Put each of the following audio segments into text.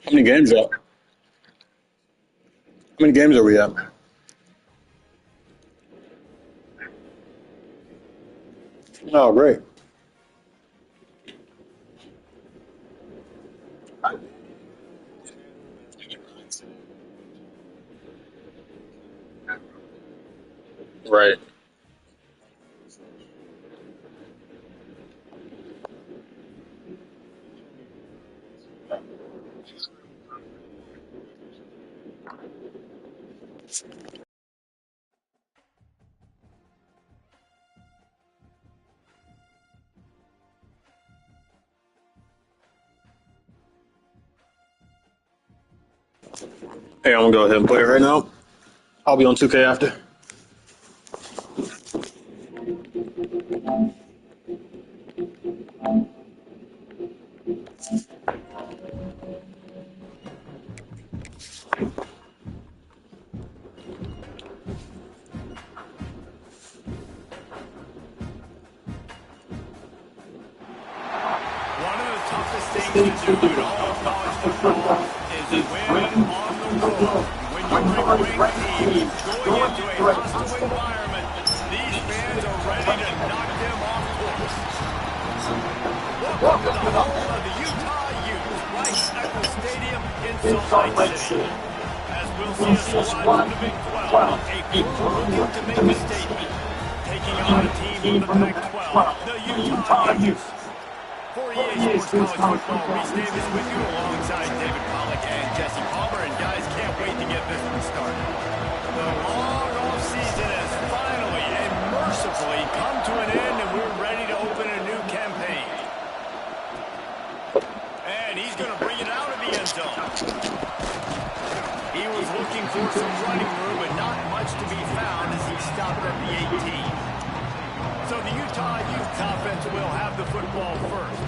How many games up? How many games are we at? Oh, great. Right. Hey, I'm gonna go ahead and play it right now. I'll be on 2K after. One of the toughest things to do in all of college football is win on the road. When you're a ranked team going into a hostile environment, these fans are ready to knock them off course. Welcome to the home of the Utah Utes, right at the stadium in Salt Lake City. As we'll see a squad from the Big 12, a crew looking to make a statement, taking on a team from the Pac-12, the Utah Utes. For EA Sports College Football, Reese Davis with you alongside David Pollack and Jesse Palmer. And guys, can't wait to get this one started. The long off-season has finally and mercifully come to an end, and we're ready to open a new campaign. And he's going to bring it out of the end zone. He was looking for some running room, but not much to be found as he stopped at the 18. So the Utah Utes offense will have the football first.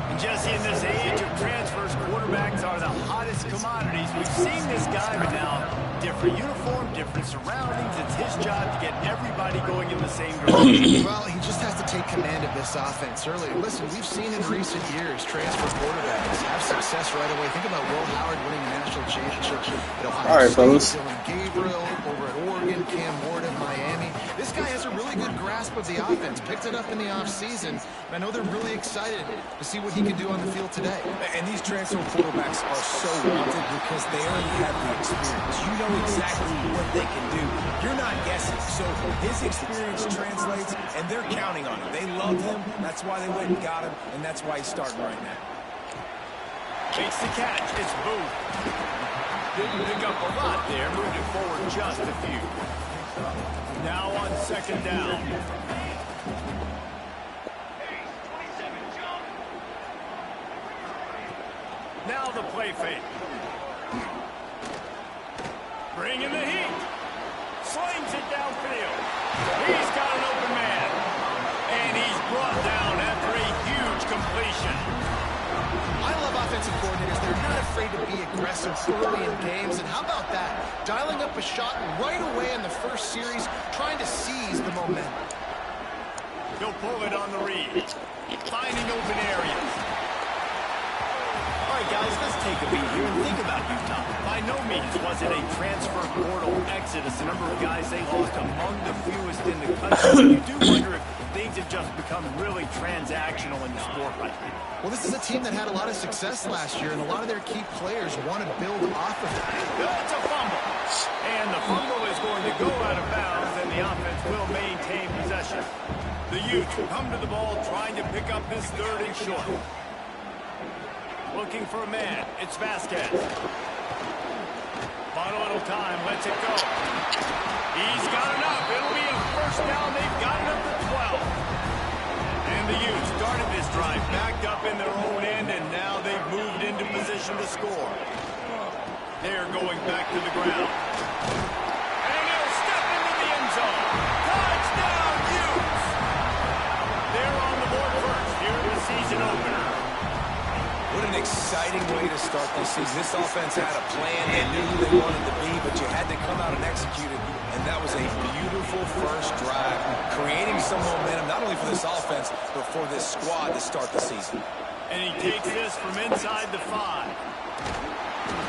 And Jesse, in this age of transfers, quarterbacks are the hottest commodities. We've seen this guy, but now different uniform, different surroundings. It's his job to get everybody going in the same direction. Well, he just has to take command of this offense early. Listen, we've seen in recent years transfer quarterbacks have success right away. Think about Will Howard winning the national championship at Ohio All right, State, fellas. Dylan Gabriel over at Oregon, Cam Ward at Miami. This guy has a really good grasp of the offense, picked it up in the offseason. I know they're really excited to see what he can do on the field today. And these transfer quarterbacks are so wanted because they already have the experience. You know exactly what they can do. You're not guessing. So his experience translates, and they're counting on him. They love him. That's why they went and got him, and that's why he's starting right now. Makes the catch. It's Booth. Didn't pick up a lot there. Moved it forward just a few. Now on second down. Now the play fake. Bringing the heat. Slings it downfield. He's got an open man. And he's brought down after a huge completion. I love offensive coordinators. They're not afraid to be aggressive early in games. And how about that? Dialing up a shot right away in the first series, trying to seize the momentum. He'll pull it on the read. Finding open areas. All right, guys, let's take a beat here and think about Utah. By no means was it a transfer portal exodus. The number of guys they lost among the fewest in the country. You do wonder if things have just become really transactional in the sport right now. Well, this is a team that had a lot of success last year, and a lot of their key players want to build off of it. That's a fumble. And the fumble is going to go out of bounds, and the offense will maintain possession. The Utes come to the ball trying to pick up this third and short. Looking for a man. It's Vasquez. Bought a little time. Lets it go. He's got enough. It'll be a first down. They've got it up to 12. And the Utes started this drive backed up in their own end, and now they've moved into position to score. They're going back to the ground. And they'll step into the end zone. Touchdown, Utes! They're on the board first here in the season opener. What an exciting way to start this season. This offense had a plan. They knew who they wanted to be, but you had to come out and execute it. And that was a beautiful first drive, creating some momentum, not only for this offense, but for this squad to start the season. And he takes this from inside the 5.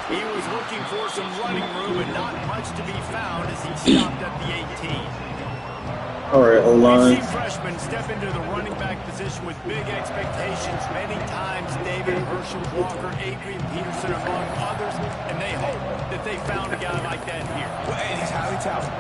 He was looking for some running room and not much to be found as he stopped at the 18. All right, hold We've on. seen freshmen step into the running back position with big expectations many times. David Herschel Walker, Adrian Peterson, among others, and they hope that they found a guy like that here. Well, and he's highly talented.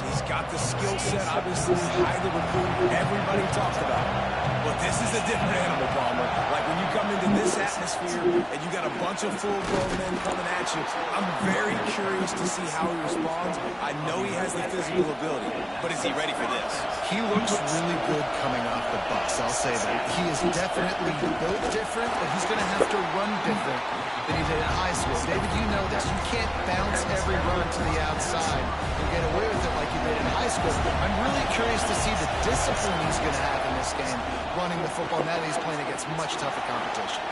He's got the skill set, obviously, highly recruited. Everybody talks about it. But this is a different animal, Palmer. Like when you come into this atmosphere and you got a bunch of full-grown men coming at you, I'm very curious to see how he responds. I know he has the physical ability, but is he ready for this? He looks really good coming off the bus, I'll say that. He is definitely built different, but he's going to have to run different than he did in high school. David, you know this. You can't bounce every run to the outside and get away with it like you did in high school. I'm really curious to see the discipline he's going to have in this game, running the football now that he's playing against much tougher competition.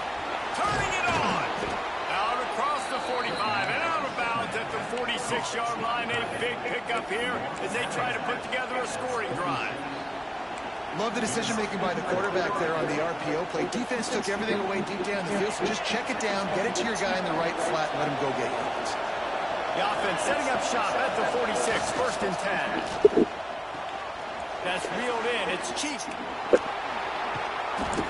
Turning it on. Out across the 45 and out of bounds at the 46-yard line. A big pickup here as they try to put together a scoring drive. Love the decision-making by the quarterback there on the RPO play. Defense took everything away deep down the field, so just check it down, get it to your guy in the right flat, and let him go get yards. The offense setting up shop at the 46, first and 10. That's reeled in. It's cheap.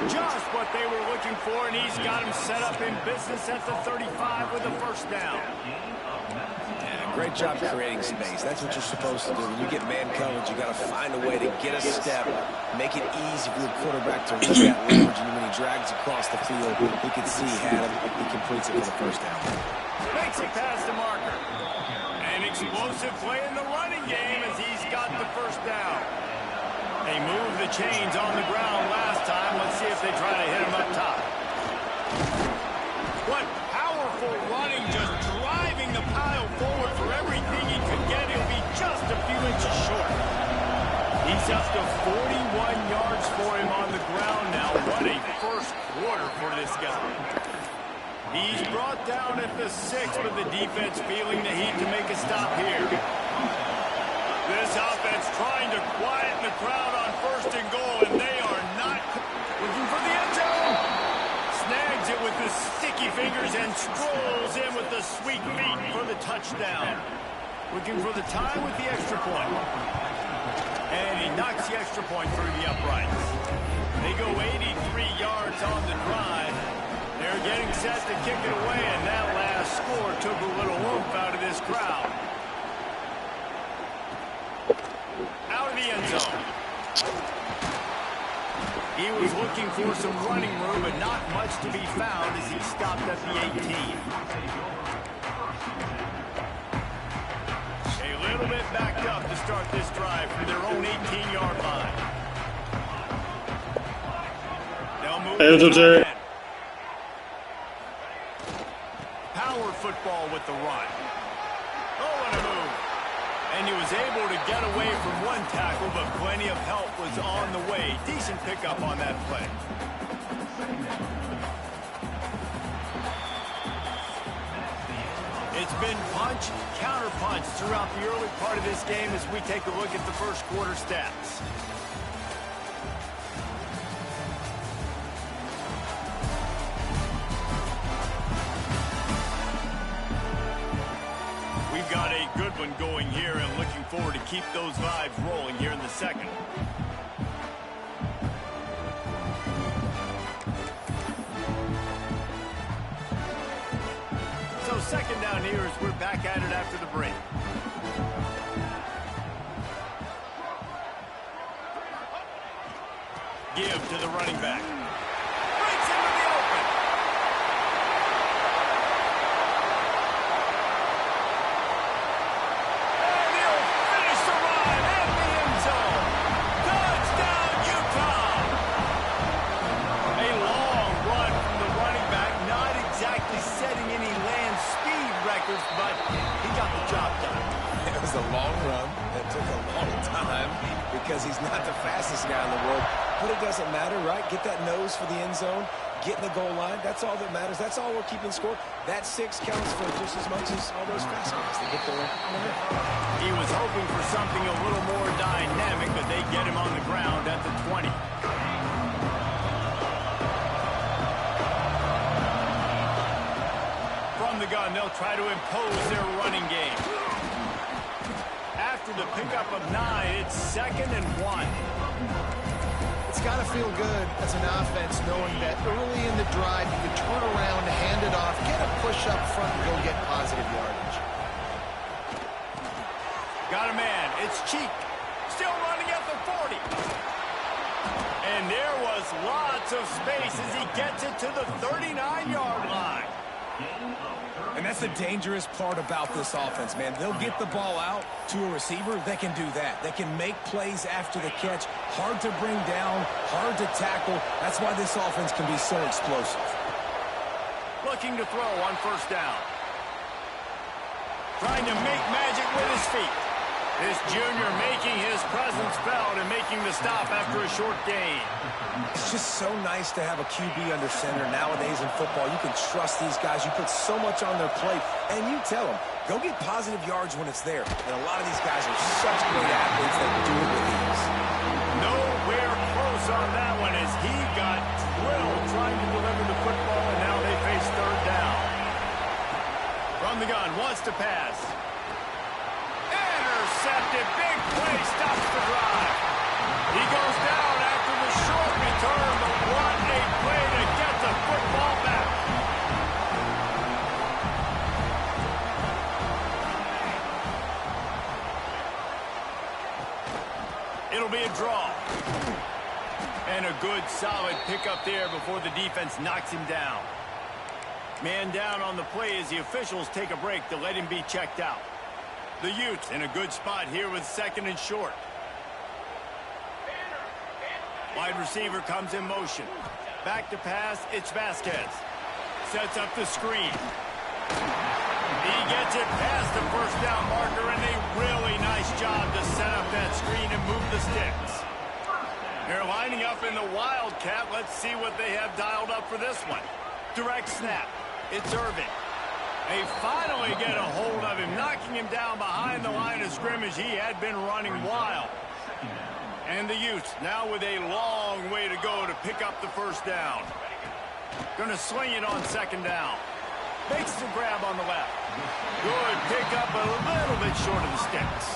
Just what they were looking for, and he's got him set up in business at the 35 with a first down. Great job creating space. That's what you're supposed to do. When you get man coverage, you got to find a way to get a step, make it easy for the quarterback to read that leverage. And when he drags across the field, he can see he had him. He completes it for the first down. Makes it past the marker. An explosive play in the running game as he's got the first down. They moved the chains on the ground last time. Let's see if they try to hit him up top. What powerful running, just driving the pile forward for everything he could get. He'll be just a few inches short. He's up to 41 yards for him on the ground now. What a first quarter for this guy. He's brought down at the 6, but the defense feeling the heat to make a stop here. This offense trying to quieten the crowd on first and goal, and they are not looking for the end zone. Snags it with the sticky fingers and strolls in with the sweet feet for the touchdown. Looking for the tie with the extra point. And he knocks the extra point through the uprights. They go 83 yards on the drive. They're getting set to kick it away, and that last score took a little oomph out of this crowd. Out of the end zone. He was looking for some running room, but not much to be found as he stopped at the 18. A little bit backed up to start this drive from their own 18-yard line. They'll move. Power football with the run. Oh, and a move. And he was able to get away from one tackle, but plenty of help was on the way. Decent pickup on that play. It's been punch, counter punch throughout the early part of this game as we take a look at the first quarter stats. We've got a good one going here and looking forward to keep those vibes rolling here in the second. So second down here as we're back at it after the break. Give to the running back. Breaks into the open. And he'll finish the run at the end zone. Touchdown, Utah. A long run from the running back, not exactly setting any land speed records, but he got the job done. It was a long run that took a long time because he's not the fastest guy in the world. But it doesn't matter, right? Get that nose for the end zone, get in the goal line. That's all that matters. That's all we're keeping score. That 6 counts for just as much as all those fast guys. They get there. He was hoping for something a little more dynamic, but they get him on the ground at the 20. From From the gun, they'll try to impose their running game. After the pickup of 9, it's 2nd and 1. It's got to feel good as an offense knowing that early in the drive you can turn around, hand it off, get a push up front, and go get positive yardage. Got a man. It's Cheek. Still running at the 40. And there was lots of space as he gets it to the 39-yard line. And that's the dangerous part about this offense, man. They'll get the ball out to a receiver. They can do that. They can make plays after the catch. Hard to bring down, hard to tackle. That's why this offense can be so explosive. Looking to throw on 1st down. Trying to make magic with his feet. This junior making his presence felt and making the stop after a short gain. It's just so nice to have a QB under center nowadays in football. You can trust these guys. You put so much on their plate, and you tell them, go get positive yards when it's there. And a lot of these guys are such great athletes that do it with ease. Nowhere close on that one as he got drilled trying to deliver the football, and now they face 3rd down. From the gun, wants to pass. Intercepted, big play, stops the drive. He goes down after the short return, but what a play to get the football back. It'll be a draw. And a good, solid pickup there before the defense knocks him down. Man down on the play as the officials take a break to let him be checked out. The Utes in a good spot here with 2nd and short. Wide receiver comes in motion. Back to pass, it's Vasquez. Sets up the screen. He gets it past the 1st down marker, and a really nice job to set up that screen and move the sticks. They're lining up in the Wildcat. Let's see what they have dialed up for this one. Direct snap. It's Irvin. They finally get a hold of him, knocking him down behind the line of scrimmage. He had been running wild. And the Utes now with a long way to go to pick up the 1st down. Going to swing it on 2nd down. Makes the grab on the left. Good pickup, a little bit short of the sticks.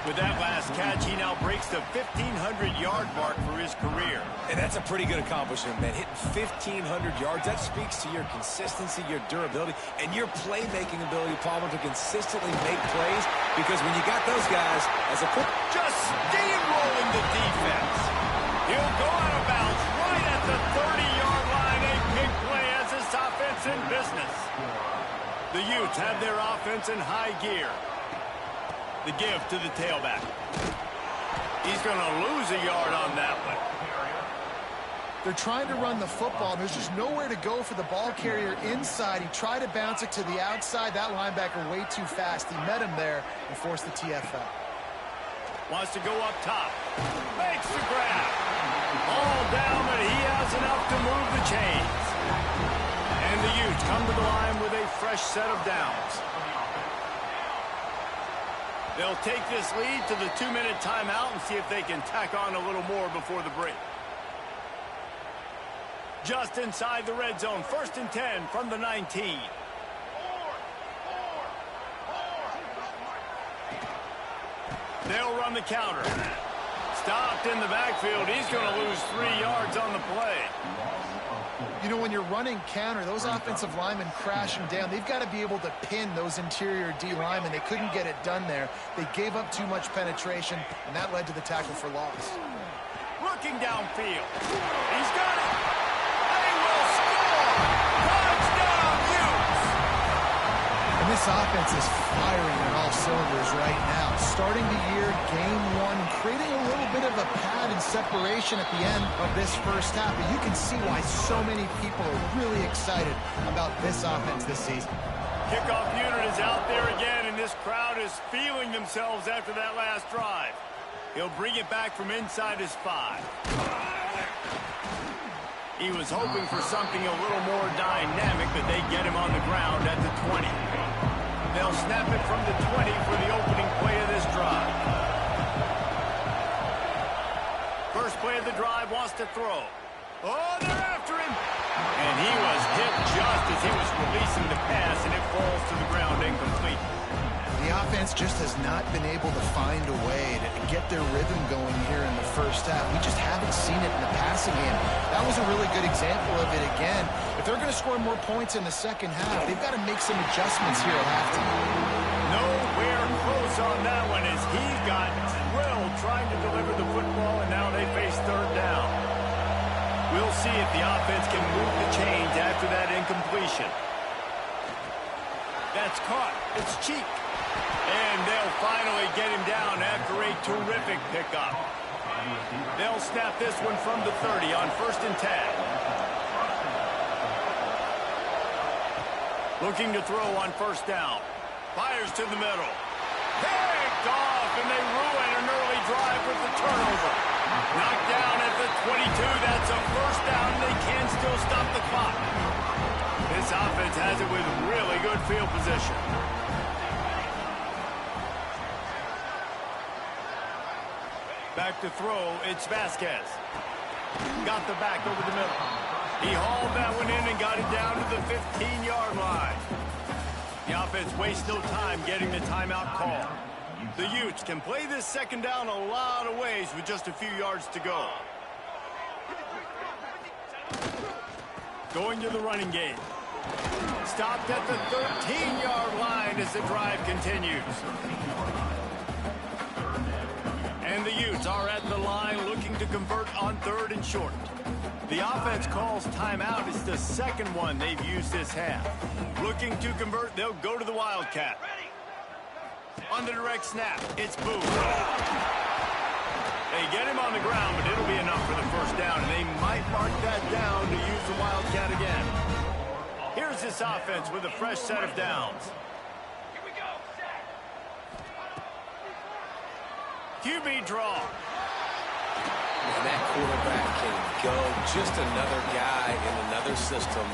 With that last catch, he now breaks the 1,500-yard mark for his career. And that's a pretty good accomplishment, man. Hitting 1,500 yards, that speaks to your consistency, your durability, and your playmaking ability, Palmer, to consistently make plays. Because when you got those guys, as a just steamrolling the defense. He'll go out of bounds right at the 30-yard line. A big play as this offense in business. The Utes have their offense in high gear. The give to the tailback. He's going to lose a yard on that one. They're trying to run the football, and there's just nowhere to go for the ball carrier inside. He tried to bounce it to the outside. That linebacker way too fast. He met him there and forced the TFL. Wants to go up top. Makes the grab. All down, but he has enough to move the chains. And the Utes come to the line with a fresh set of downs. They'll take this lead to the 2-minute timeout and see if they can tack on a little more before the break. Just inside the red zone, 1st and 10 from the 19. They'll run the counter. Stopped in the backfield. He's going to lose 3 yards on the play. You know, when you're running counter, those offensive linemen crashing down, they've got to be able to pin those interior D linemen. They couldn't get it done there. They gave up too much penetration, and that led to the tackle for loss. Looking downfield. He's got it. They will score. Touchdown, Utes. And this offense is firing on all cylinders right now. Starting the year, game 1, creating a little bit of a pad and separation at the end of this first half. But you can see why so many people are really excited about this offense this season. Kickoff unit is out there again, and this crowd is feeling themselves after that last drive. He'll bring it back from inside his 5. He was hoping for something a little more dynamic, but they get him on the ground at the 20. They'll snap it from the 20 for the opening play of this drive. First play of the drive, wants to throw. Oh, they're after him. And he was hit just as he was releasing the pass, and it falls to the ground incomplete. The offense just has not been able to find a way to get their rhythm going here in the first half. We just haven't seen it in the passing game. That was a really good example of it again. If they're going to score more points in the second half, they've got to make some adjustments here at halftime. Nowhere close on that one as he got drilled trying to deliver the football, and now they face third down. We'll see if the offense can move the chains after that incompletion. That's caught. It's Cheek. And they'll finally get him down after a terrific pickup. They'll snap this one from the 30 on 1st and 10. Looking to throw on 1st down. Fires to the middle. Picked off, and they ruin an early drive with the turnover. Knocked down at the 22. That's a 1st down. They can still stop the clock. This offense has it with really good field position. Back to throw, it's Vasquez. Got the back over the middle. He hauled that one in and got it down to the 15-yard line. The offense wastes no time getting the timeout call. The Utes can play this 2nd down a lot of ways with just a few yards to go. Going to the running game. Stopped at the 13-yard line as the drive continues. And the Utes are at the line looking to convert on 3rd and short. The offense calls timeout. It's the 2nd one they've used this half. Looking to convert, they'll go to the Wildcat. On the direct snap, it's Booth. They get him on the ground, but it'll be enough for the 1st down, and they might mark that down to use the Wildcat again. Here's this offense with a fresh set of downs. QB draw. And that quarterback can go. Just another guy in another system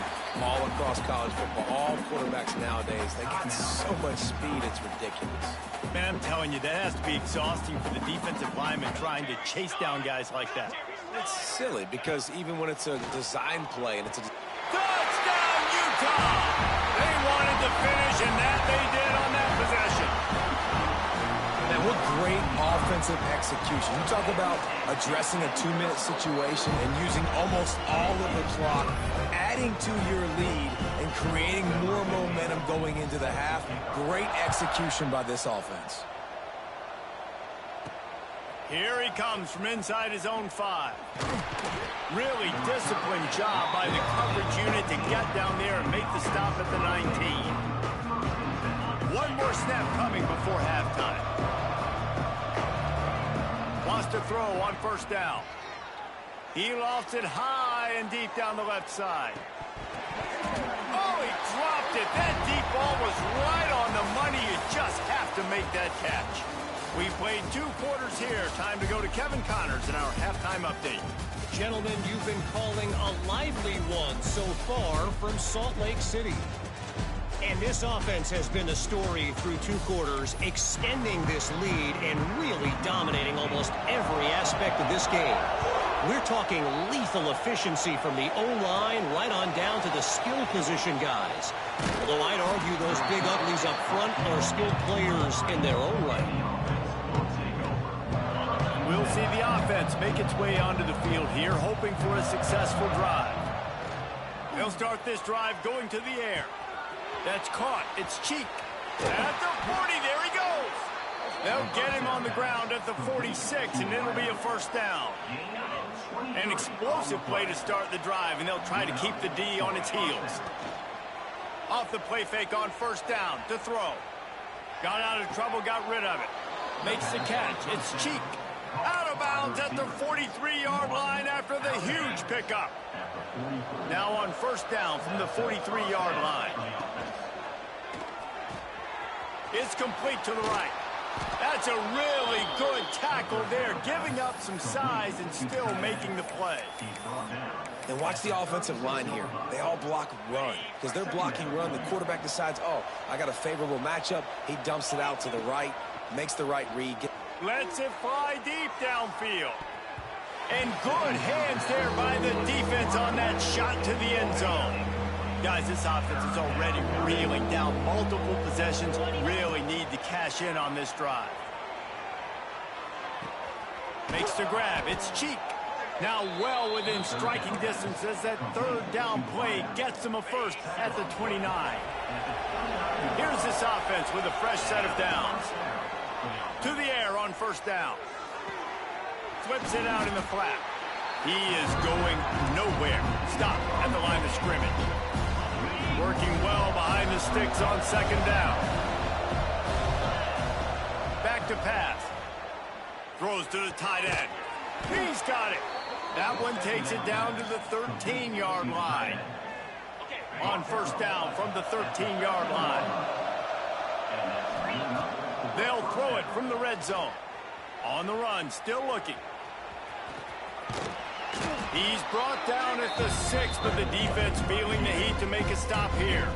all across college football. All quarterbacks nowadays, they got so much speed, it's ridiculous. Man, I'm telling you, that has to be exhausting for the defensive lineman trying to chase down guys like that. It's silly because even when it's a design play and it's a... Touchdown, Utah! They wanted to finish, and that they did on that possession. Man, what great offensive execution. You talk about addressing a 2-minute situation and using almost all of the clock, adding to your lead and creating more momentum going into the half. Great execution by this offense. Here he comes from inside his own 5. Really disciplined job by the coverage unit to get down there and make the stop at the 19. One more snap coming before halftime. Wants to throw on 1st down. He lofts it high and deep down the left side. Oh, he dropped it. That deep ball was right on the money. You just have to make that catch. We played 2 quarters here. Time to go to Kevin Connors in our halftime update. Gentlemen, you've been calling a lively one so far from Salt Lake City. And this offense has been the story through 2 quarters, extending this lead and really dominating almost every aspect of this game. We're talking lethal efficiency from the O-line right on down to the skill position guys. Although I'd argue those big uglies up front are skilled players in their own right. We'll see the offense make its way onto the field here, hoping for a successful drive. They'll start this drive going to the air. That's caught. It's Cheek. At the 40, there he goes. They'll get him on the ground at the 46, and it'll be a 1st down. An explosive play to start the drive, and they'll try to keep the D on its heels. Off the play fake on 1st down to throw. Got out of trouble, got rid of it. Makes the catch. It's Cheek. Out of bounds at the 43-yard line after the huge pickup. Now on 1st down from the 43-yard line. It's complete to the right. That's a really good tackle there, giving up some size and still making the play. And watch the offensive line here. They all block run. Because they're blocking run, the quarterback decides, oh, I got a favorable matchup. He dumps it out to the right, makes the right read. Lets it fly deep downfield. And good hands there by the defense on that shot to the end zone. Guys, this offense is already reeling down multiple possessions. Really need to cash in on this drive. Makes the grab. It's Cheek. Now well within striking distance as that third down play gets them a first at the 29. Here's this offense with a fresh set of downs. To the air on first down. Flips it out in the flat. He is going nowhere. Stop at the line of scrimmage. Working well behind the sticks on second down. Back to pass. Throws to the tight end. He's got it. That one takes it down to the 13-yard line. On first down from the 13-yard line. They'll throw it from the red zone. On the run, still looking. He's brought down at the 6, but the defense feeling the heat to make a stop here.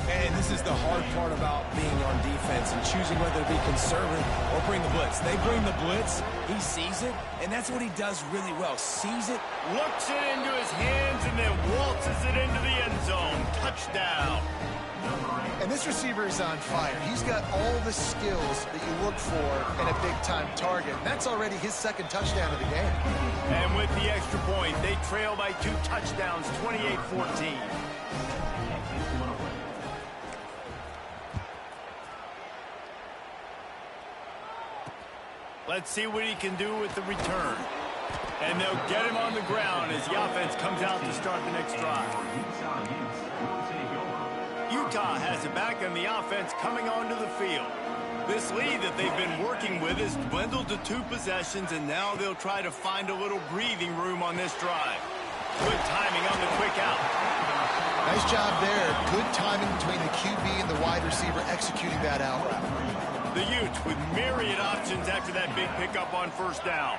And this is the hard part about being on defense and choosing whether to be conservative or bring the blitz. They bring the blitz, he sees it, and that's what he does really well. Sees it, looks it into his hands, and then waltzes it into the end zone. Touchdown. And this receiver is on fire. He's got all the skills that you look for in a big-time target. That's already his second touchdown of the game. And with the extra point, they trail by 2 touchdowns, 28-14. Let's see what he can do with the return. And they'll get him on the ground as the offense comes out to start the next drive. Utah has it back on the offense coming onto the field. This lead that they've been working with is dwindled to 2 possessions, and now they'll try to find a little breathing room on this drive. Good timing on the quick out. Nice job there. Good timing between the QB and the wide receiver executing that out route. The Utes with myriad options after that big pickup on first down.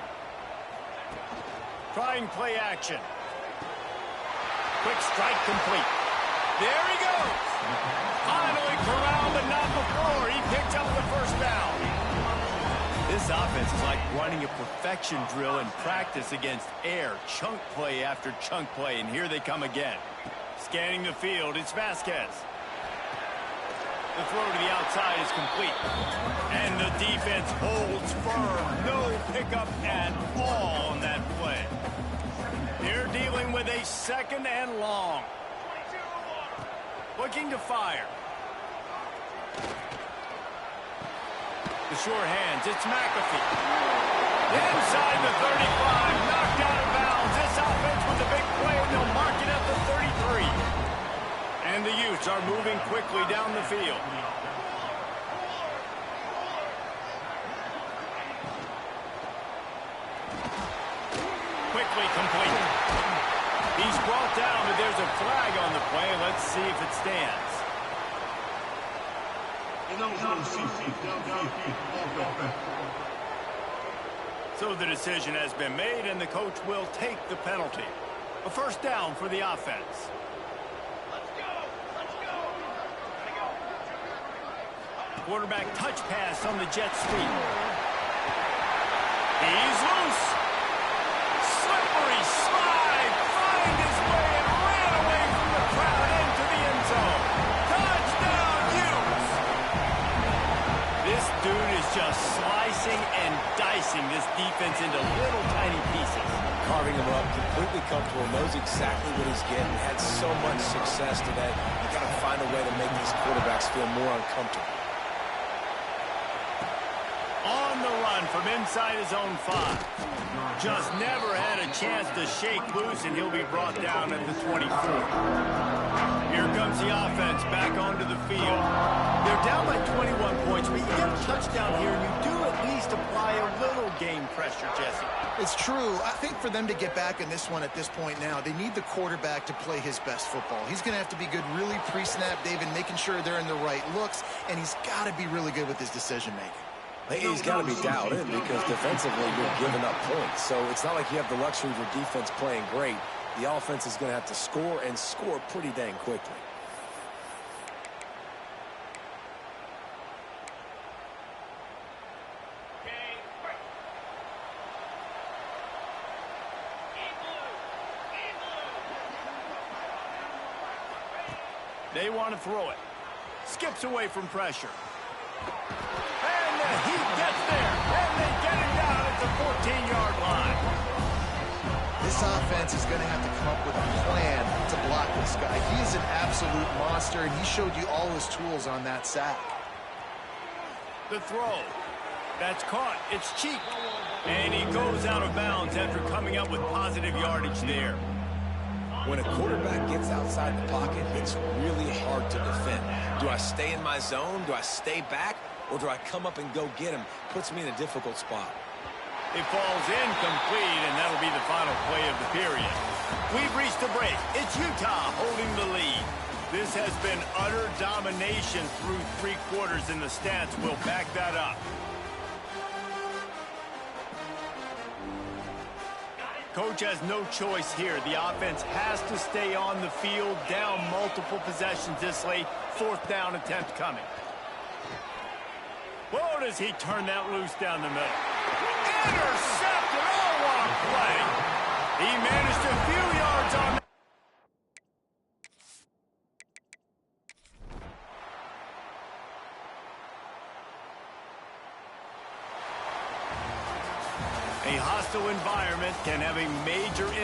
Trying play action. Quick strike complete. There he goes. Finally corralled, but not before. He picked up the first down. This offense is like running a perfection drill in practice against air. Chunk play after chunk play, and here they come again. Scanning the field, it's Vasquez. The throw to the outside is complete. And the defense holds firm. No pickup at all on that play. They're dealing with a second and long. Looking to fire. The short hands, it's McAfee. Inside the 35, knocked out of bounds. This offense with a big play, and they'll mark it at the 33. And the Utes are moving quickly down the field. Quickly complete. He's brought down, but there's a flag on the play. Let's see if it stands. So the decision has been made, and the coach will take the penalty. A first down for the offense. Quarterback touch pass on the jet sweep. He's loose. Slippery slide. Find his way and ran away from the crowd into the end zone. Touchdown, Utes. This dude is just slicing and dicing this defense into little tiny pieces. carving him up, completely comfortable, knows exactly what he's getting, had so much success today. You got to find a way to make these quarterbacks feel more uncomfortable. On the run from inside his own 5. Just never had a chance to shake loose, and he'll be brought down at the 24. Here comes the offense back onto the field. They're down by 21 points, but you get a touchdown here, and you do at least apply a little game pressure, Jesse. It's true. I think for them to get back in this one at this point now, they need the quarterback to play his best football. He's going to have to be good really pre-snap, David, making sure they're in the right looks, and he's got to be really good with his decision-making. He's got to be dialed in because defensively you're giving up points. So it's not like you have the luxury of your defense playing great. The offense is going to have to score and score pretty dang quickly. They want to throw it. Skips away from pressure. And the Heat gets there. And they get it down at the 14-yard line. This offense is going to have to come up with a plan to block this guy. He is an absolute monster, and he showed you all his tools on that sack. The throw. That's caught. It's cheap. And he goes out of bounds after coming up with positive yardage there. When a quarterback gets outside the pocket, it's really hard to defend. Do I stay in my zone? Do I stay back? Or do I come up and go get him? Puts me in a difficult spot. It falls incomplete, and that'll be the final play of the period. We've reached a break. It's Utah holding the lead. This has been utter domination through 3 quarters, and the stats will back that up. Coach has no choice here. The offense has to stay on the field, down multiple possessions this late. 4th down attempt coming. Whoa, does he turn that loose down the middle? Intercepted! Oh, what a play! He managed a few yards on that. A hostile environment can have a major impact.